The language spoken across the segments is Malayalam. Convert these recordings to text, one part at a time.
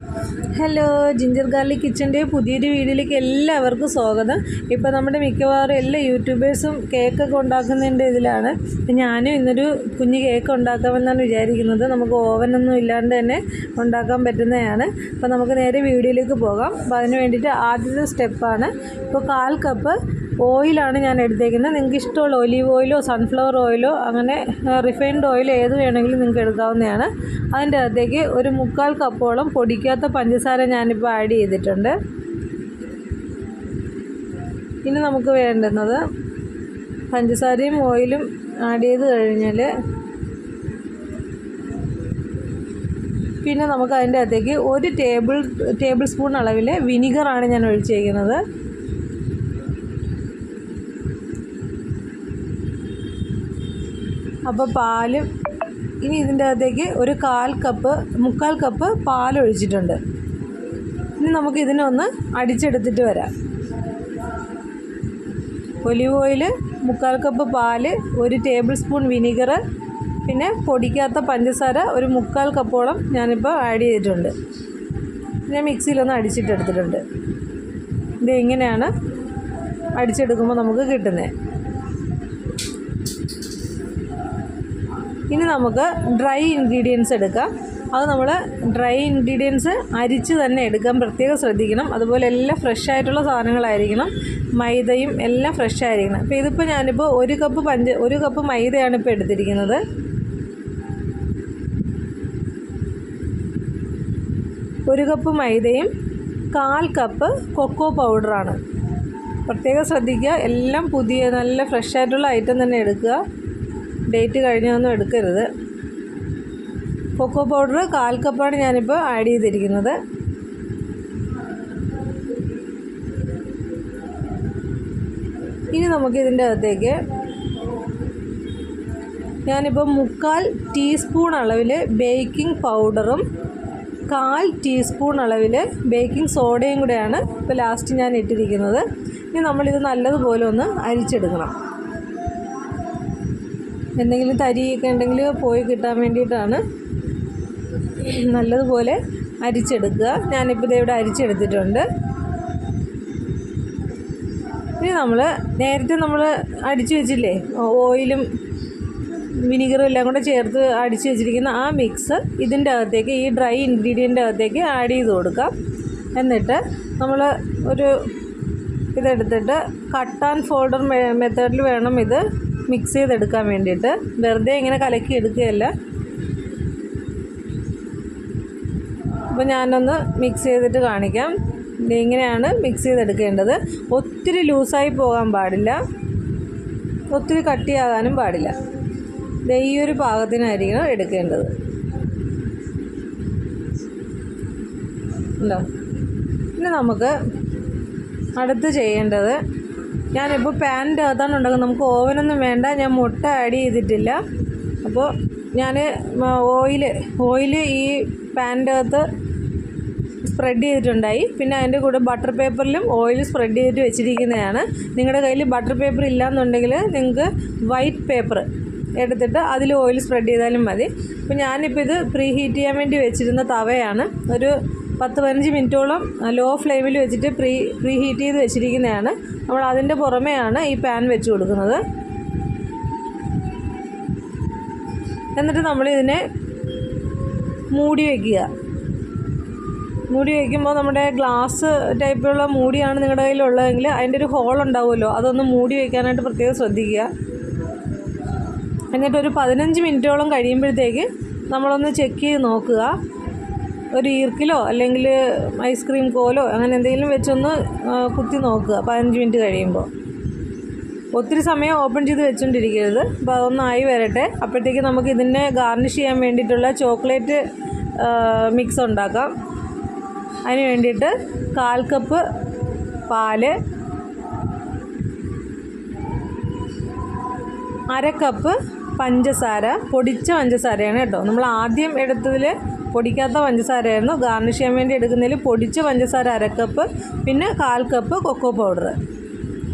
ഹലോ, ജിഞ്ചർ ഗാർലിക് കിച്ചൻ്റെ പുതിയൊരു വീഡിയോയിലേക്ക് എല്ലാവർക്കും സ്വാഗതം. ഇപ്പോൾ നമ്മുടെ മിക്കവാറും എല്ലാ യൂട്യൂബേഴ്സും കേക്കൊക്കെ ഉണ്ടാക്കുന്നതിൻ്റെ ഇതിലാണ്. ഞാനും ഇന്നൊരു കുഞ്ഞ് കേക്ക് ഉണ്ടാക്കാമെന്നാണ് വിചാരിക്കുന്നത്. നമുക്ക് ഓവനൊന്നും ഇല്ലാണ്ട് തന്നെ ഉണ്ടാക്കാൻ പറ്റുന്നതാണ്. അപ്പോൾ നമുക്ക് നേരെ വീഡിയോയിലേക്ക് പോകാം. അപ്പോൾ അതിന് വേണ്ടിയിട്ട് ആദ്യത്തെ സ്റ്റെപ്പാണ്, ഇപ്പോൾ 1/4 കപ്പ് ഓയിലാണ് ഞാൻ എടുത്തേക്കുന്നത്. നിങ്ങൾക്ക് ഇഷ്ടമുള്ള ഒലീവ് ഓയിലോ സൺഫ്ലവർ ഓയിലോ അങ്ങനെ റിഫൈൻഡ് ഓയിൽ ഏത് വേണമെങ്കിലും നിങ്ങൾക്ക് എടുക്കാവുന്നതാണ്. അതിൻ്റെ അകത്തേക്ക് ഒരു 3/4 കപ്പോളം പൊടിക്കാത്ത പഞ്ചസാര ഞാനിപ്പോൾ ആഡ് ചെയ്തിട്ടുണ്ട്. ഇനി നമുക്ക് വേണ്ടുന്നത് പഞ്ചസാരയും ഓയിലും ആഡ് ചെയ്ത് കഴിഞ്ഞാൽ പിന്നെ നമുക്ക് അതിൻ്റെ അകത്തേക്ക് 1 ടേബിൾ സ്പൂൺ അളവിൽ വിനീഗറാണ് ഞാൻ ഒഴിച്ചേക്കുന്നത്. അപ്പോൾ പാലും ഇനി ഇതിൻ്റെ അകത്തേക്ക് ഒരു 3/4 കപ്പ് പാലൊഴിച്ചിട്ടുണ്ട്. ഇനി നമുക്ക് ഇതിനൊന്ന് അടിച്ചെടുത്തിട്ട് വരാം. ഒലിവ് ഓയിൽ, 3/4 കപ്പ് പാല്, 1 ടേബിൾ സ്പൂൺ വിനീഗർ, പിന്നെ പൊടിക്കാത്ത പഞ്ചസാര ഒരു 3/4 കപ്പോളം ഞാനിപ്പോൾ ആഡ് ചെയ്തിട്ടുണ്ട്. ഞാൻ മിക്സിയിലൊന്ന് അടിച്ചിട്ടെടുത്തിട്ടുണ്ട്. ഇത് ഇങ്ങനെയാണ് അടിച്ചെടുക്കുമ്പോൾ നമുക്ക് കിട്ടുന്നത്. ഇനി നമുക്ക് ഡ്രൈ ഇൻഗ്രീഡിയൻസ് എടുക്കാം. അത് നമ്മൾ ഡ്രൈ ഇൻഗ്രീഡിയൻസ് അരിച്ച് തന്നെ എടുക്കാൻ പ്രത്യേകം ശ്രദ്ധിക്കണം. അതുപോലെ എല്ലാം ഫ്രഷ് ആയിട്ടുള്ള സാധനങ്ങളായിരിക്കണം. മൈദയും എല്ലാം ഫ്രഷ് ആയിരിക്കണം. അപ്പോൾ ഇതിപ്പോൾ ഞാനിപ്പോൾ 1 കപ്പ് മൈദയാണ് ഇപ്പോൾ എടുത്തിരിക്കുന്നത്. ഒരു കപ്പ് മൈദയും 1/4 കപ്പ് കൊക്കോ പൗഡറാണ്. പ്രത്യേകം ശ്രദ്ധിക്കുക, എല്ലാം പുതിയ നല്ല ഫ്രഷ് ആയിട്ടുള്ള ഐറ്റം തന്നെ എടുക്കുക. ഡേറ്റ് കഴിഞ്ഞൊന്നും എടുക്കരുത്. കൊക്കോ പൗഡർ 1/4 കപ്പാണ് ഞാനിപ്പോൾ ആഡ് ചെയ്തിരിക്കുന്നത്. ഇനി നമുക്കിതിൻ്റെ അകത്തേക്ക് ഞാനിപ്പോൾ 3/4 ടീസ്പൂൺ അളവിൽ ബേക്കിംഗ് പൗഡറും 1/4 ടീസ്പൂൺ അളവിൽ ബേക്കിംഗ് സോഡയും കൂടെയാണ് ഇപ്പോൾ ലാസ്റ്റ് ഞാൻ ഇട്ടിരിക്കുന്നത്. ഇനി നമ്മളിത് നല്ലതുപോലെ ഒന്ന് അരിച്ചെടുക്കണം. എന്തെങ്കിലും തരിയൊക്കെ ഉണ്ടെങ്കിൽ പോയി കിട്ടാൻ വേണ്ടിയിട്ടാണ്. നല്ലതുപോലെ അരിച്ചെടുക്കുക. ഞാനിപ്പോൾ ഇവിടെ അരിച്ചെടുത്തിട്ടുണ്ട്. ഇനി നേരത്തെ നമ്മൾ അടിച്ചു വെച്ചില്ലേ, ഓയിലും വിനീഗറും എല്ലാം കൂടെ ചേർത്ത് അടിച്ചു വെച്ചിരിക്കുന്ന ആ മിക്സ് ഇതിൻ്റെ അകത്തേക്ക്, ഈ ഡ്രൈ ഇൻഗ്രീഡിയൻ്റ് അകത്തേക്ക് ആഡ് ചെയ്ത് കൊടുക്കാം. എന്നിട്ട് നമ്മൾ ഇതെടുത്തിട്ട് കട്ട് ആൻഡ് ഫോൾഡർ മെത്തേഡിൽ വേണം ഇത് മിക്സ് ചെയ്തെടുക്കാൻ വേണ്ടിയിട്ട്. വെറുതെ ഇങ്ങനെ കലക്കി എടുക്കുകയല്ല. അപ്പോൾ ഞാനൊന്ന് മിക്സ് ചെയ്തിട്ട് കാണിക്കാം. ഇങ്ങനെയാണ് മിക്സ് ചെയ്തെടുക്കേണ്ടത്. ഒത്തിരി ലൂസായി പോകാൻ പാടില്ല, ഒത്തിരി കട്ടിയാകാനും പാടില്ല. ഈ ഒരു പാകത്തിനായിരിക്കണം എടുക്കേണ്ടത്. ഉണ്ടോ? ഇനി നമുക്ക് അടുത്ത് ചെയ്യേണ്ടത്, ഞാനിപ്പോൾ പാനിൻ്റെ അകത്താണ് ഉണ്ടാക്കുന്നത്. നമുക്ക് ഓവനൊന്നും വേണ്ട. ഞാൻ മുട്ട ആഡ് ചെയ്തിട്ടില്ല. അപ്പോൾ ഞാൻ ഓയിൽ ഈ പാനിൻ്റെ അകത്ത് സ്പ്രെഡ് ചെയ്തിട്ടുണ്ടായി. പിന്നെ അതിൻ്റെ കൂടെ ബട്ടർ പേപ്പറിലും ഓയിൽ സ്പ്രെഡ് ചെയ്തിട്ട് വെച്ചിരിക്കുന്നതാണ്. നിങ്ങളുടെ കയ്യിൽ ബട്ടർ പേപ്പർ ഇല്ലയെന്നുണ്ടെങ്കിൽ നിങ്ങൾക്ക് വൈറ്റ് പേപ്പർ എടുത്തിട്ട് അതിൽ ഓയിൽ സ്പ്രെഡ് ചെയ്താലും മതി. അപ്പോൾ ഞാനിപ്പോൾ ഇത് പ്രീ ഹീറ്റ് ചെയ്യാൻ വേണ്ടി വെച്ചിരുന്ന തവയാണ്. ഒരു 10-15 മിനിറ്റോളം ലോ ഫ്ലെയിമിൽ വെച്ചിട്ട് പ്രീ ഹീറ്റ് ചെയ്ത് വെച്ചിരിക്കുന്നതാണ്. നമ്മൾ അതിൻ്റെ പുറമെയാണ് ഈ പാൻ വെച്ച് കൊടുക്കുന്നത്. എന്നിട്ട് നമ്മളിതിനെ മൂടി വയ്ക്കുക. മൂടി വയ്ക്കുമ്പോൾ നമ്മുടെ ഗ്ലാസ് ടൈപ്പിലുള്ള മൂടിയാണ് നിങ്ങളുടെ കയ്യിലുള്ളതെങ്കിൽ അതിൻ്റെ ഒരു ഹോൾ ഉണ്ടാവുമല്ലോ, അതൊന്ന് മൂടി വയ്ക്കാനായിട്ട് പ്രത്യേകം ശ്രദ്ധിക്കുക. എന്നിട്ടൊരു 15 മിനിറ്റോളം കഴിയുമ്പോഴത്തേക്ക് നമ്മളൊന്ന് ചെക്ക് ചെയ്ത് നോക്കുക. ഒരു ഈർക്കിലോ അല്ലെങ്കിൽ ഐസ്ക്രീം കോലോ അങ്ങനെ എന്തെങ്കിലും വെച്ചൊന്ന് കുത്തി നോക്കുക 15 മിനിറ്റ് കഴിയുമ്പോൾ. ഒത്തിരി സമയം ഓപ്പൺ ചെയ്ത് വെച്ചുകൊണ്ടിരിക്കരുത്. അപ്പോൾ അതൊന്നായി വരട്ടെ. അപ്പോഴത്തേക്ക് നമുക്ക് ഇതിനെ ഗാർണിഷ് ചെയ്യാൻ വേണ്ടിയിട്ടുള്ള ചോക്ലേറ്റ് മിക്സ് ഉണ്ടാക്കാം. അതിന് വേണ്ടിയിട്ട് 1/4 കപ്പ് പാല്, 1/2 കപ്പ് പഞ്ചസാര, പൊടിച്ച പഞ്ചസാരയാണ് കേട്ടോ. നമ്മൾ ആദ്യം എടുത്തതിൽ പൊടിക്കാത്ത പഞ്ചസാരയായിരുന്നു. ഗാർണിഷ് ചെയ്യാൻ വേണ്ടി എടുക്കുന്നതിൽ പൊടിച്ച പഞ്ചസാര 1/2 കപ്പ്, പിന്നെ 1/4 കപ്പ് കൊക്കോ പൗഡർ.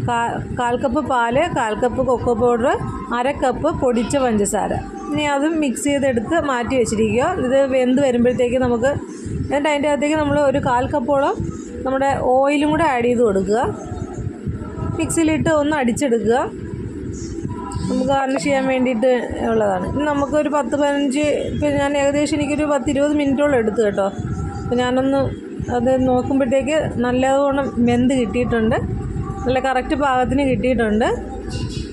1/4 കപ്പ് പാല്, 1/4 കപ്പ് കൊക്കോ പൗഡർ, 1/2 കപ്പ് പൊടിച്ച പഞ്ചസാര. ഇനി അതും മിക്സ് ചെയ്തെടുത്ത് മാറ്റി വെച്ചിരിക്കുക. ഇത് വെന്ത് വരുമ്പോഴത്തേക്ക് നമുക്ക് എന്നിട്ട് അതിൻ്റെ അകത്തേക്ക് നമ്മൾ ഒരു 1/4 കപ്പോളം നമ്മുടെ ഓയിലും കൂടെ ആഡ് ചെയ്ത് കൊടുക്കുക. മിക്സിയിലിട്ട് ഒന്ന് അടിച്ചെടുക്കുക. നമുക്ക് ഗാർണിഷ് ചെയ്യാൻ വേണ്ടിയിട്ട് ഉള്ളതാണ്. ഇനി നമുക്കൊരു 10-15 ഇപ്പോൾ ഞാൻ ഏകദേശം എനിക്കൊരു 10-20 മിനിറ്റോളം എടുത്തു കേട്ടോ. അപ്പോൾ ഞാനൊന്ന് അത് നോക്കുമ്പോഴത്തേക്ക് നല്ലതുകൊണ്ട് വെന്ത് കിട്ടിയിട്ടുണ്ട്, നല്ല കറക്റ്റ് പാകത്തിന് കിട്ടിയിട്ടുണ്ട്.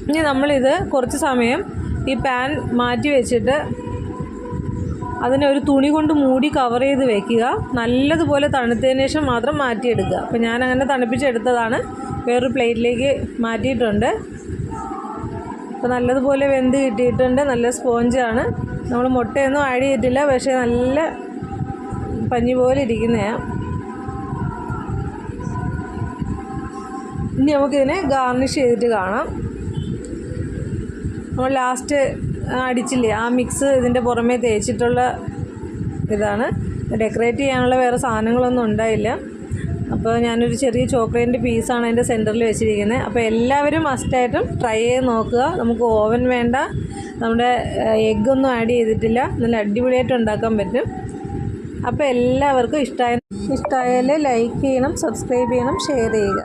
ഇനി നമ്മളിത് കുറച്ച് സമയം ഈ പാൻ മാറ്റി വെച്ചിട്ട് അതിനെ ഒരു തുണി കൊണ്ട് മൂടി കവർ ചെയ്ത് വെക്കുക. നല്ലതുപോലെ തണുത്തതിന് ശേഷം മാത്രം മാറ്റിയെടുക്കുക. അപ്പോൾ ഞാനങ്ങനെ തണുപ്പിച്ചെടുത്തതാണ്, വേറൊരു പ്ലേറ്റിലേക്ക് മാറ്റിയിട്ടുണ്ട്. അപ്പോൾ നല്ലതുപോലെ വെന്ത് കിട്ടിയിട്ടുണ്ട്, നല്ല സ്പോഞ്ചാണ്. നമ്മൾ മുട്ടയൊന്നും ആഡ് ചെയ്തിട്ടില്ല, പക്ഷേ നല്ല പഞ്ഞി പോലെ ഇരിക്കുന്നതാണ്. ഇനി നമുക്കിതിനെ ഗാർണിഷ് ചെയ്തിട്ട് കാണാം. നമ്മൾ ലാസ്റ്റ് അടിച്ചില്ലേ ആ മിക്സ് ഇതിൻ്റെ പുറമേ തേച്ചിട്ടുള്ള ഇതാണ്. ഡെക്കറേറ്റ് ചെയ്യാനുള്ള വേറെ സാധനങ്ങളൊന്നും ഉണ്ടായില്ല. അപ്പോൾ ഞാനൊരു ചെറിയ ചോക്ലേറ്റിൻ്റെ പീസാണ് അതിൻ്റെ സെൻറ്ററിൽ വെച്ചിരിക്കുന്നത്. അപ്പോൾ എല്ലാവരും മസ്റ്റായിട്ടും ട്രൈ ചെയ്ത് നോക്കുക. നമുക്ക് ഓവൻ വേണ്ട, നമ്മുടെ എഗ്ഗൊന്നും ആഡ് ചെയ്തിട്ടില്ല, നല്ല അടിപൊളിയായിട്ട് ഉണ്ടാക്കാൻ പറ്റും. അപ്പോൾ എല്ലാവർക്കും ഇഷ്ടമായാൽ ലൈക്ക് ചെയ്യണം, സബ്സ്ക്രൈബ് ചെയ്യണം, ഷെയർ ചെയ്യുക.